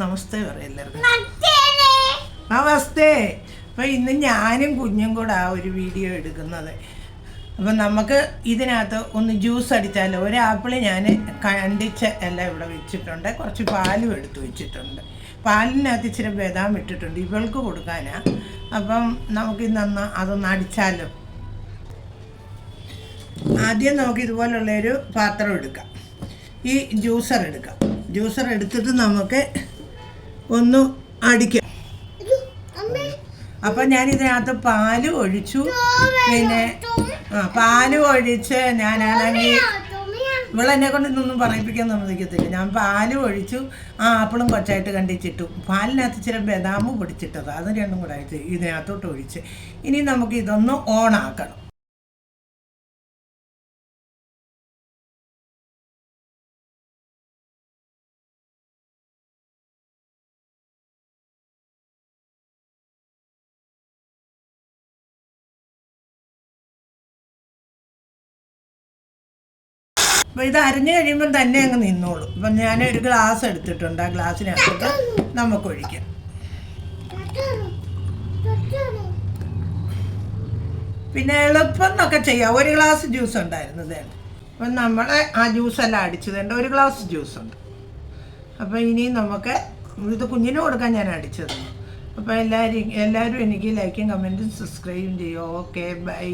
നമസ്തേ പറയും എല്ലാവർക്കും. നമസ്തേ. അപ്പോൾ ഇന്ന് ഞാനും കുഞ്ഞും കൂടെ ആ ഒരു വീഡിയോ എടുക്കുന്നത്. അപ്പം നമുക്ക് ഇതിനകത്ത് ഒന്ന് ജ്യൂസ് അടിച്ചാലോ. ഒരു ആപ്പിൾ ഞാൻ കണ്ടിച്ച് എല്ലാം ഇവിടെ വെച്ചിട്ടുണ്ട്. കുറച്ച് പാലും എടുത്ത് വെച്ചിട്ടുണ്ട്. പാലിനകത്ത് ഇച്ചിരി ബദാം ഇട്ടിട്ടുണ്ട്, ഇവൾക്ക് കൊടുക്കാനാണ്. അപ്പം നമുക്കിന്ന് അതൊന്ന് അടിച്ചാലോ. ആദ്യം നമുക്ക് ഇതുപോലുള്ളൊരു പാത്രം എടുക്കാം. ഈ ജ്യൂസർ എടുക്കാം. ജ്യൂസർ എടുത്തിട്ട് നമുക്ക് ഒന്ന് അടിക്കാം. അപ്പം ഞാനിതിനകത്ത് പാല് ഒഴിച്ചു. പിന്നെ പാല് ഒഴിച്ച് ഞാനാണെങ്കിൽ ഇവളെന്നെ കൊണ്ട് ഇതൊന്നും പറയിപ്പിക്കാൻ സമ്മതിക്കത്തില്ല. ഞാൻ പാല് ഒഴിച്ചു, ആ ആപ്പിളും കൊച്ചായിട്ട് കണ്ടിച്ചിട്ടു. പാലിനകത്ത് ഇച്ചിരി ബദാം പൊടിച്ചിട്ടത്, അത് രണ്ടും കൂടെ ആയിട്ട് ഇതിനകത്തോട്ട് ഒഴിച്ച് ഇനി നമുക്ക് ഇതൊന്ന് ഓണാക്കണം. അപ്പോൾ ഇത് അരിഞ്ഞു കഴിയുമ്പം തന്നെ അങ്ങ് നിന്നോളൂ. അപ്പം ഞാനൊരു ഗ്ലാസ് എടുത്തിട്ടുണ്ട്. ആ ഗ്ലാസ്സിനകത്ത് നമുക്കൊഴിക്കാം. പിന്നെ എളുപ്പം എന്നൊക്കെ ചെയ്യാം. ഒരു ഗ്ലാസ് ജ്യൂസ് ഉണ്ടായിരുന്നു ഇതേണ്ട. അപ്പം നമ്മൾ ആ ജ്യൂസെല്ലാം അടിച്ചതുണ്ട്. ഒരു ഗ്ലാസ് ജ്യൂസുണ്ട്. അപ്പോൾ ഇനി നമുക്ക് ഇത് കുഞ്ഞിന് കൊടുക്കാൻ ഞാൻ അടിച്ചത്. അപ്പോൾ എല്ലാവരും എനിക്ക് ലൈക്കും കമൻറ്റും സബ്സ്ക്രൈബും ചെയ്യുമോ. Okay, by.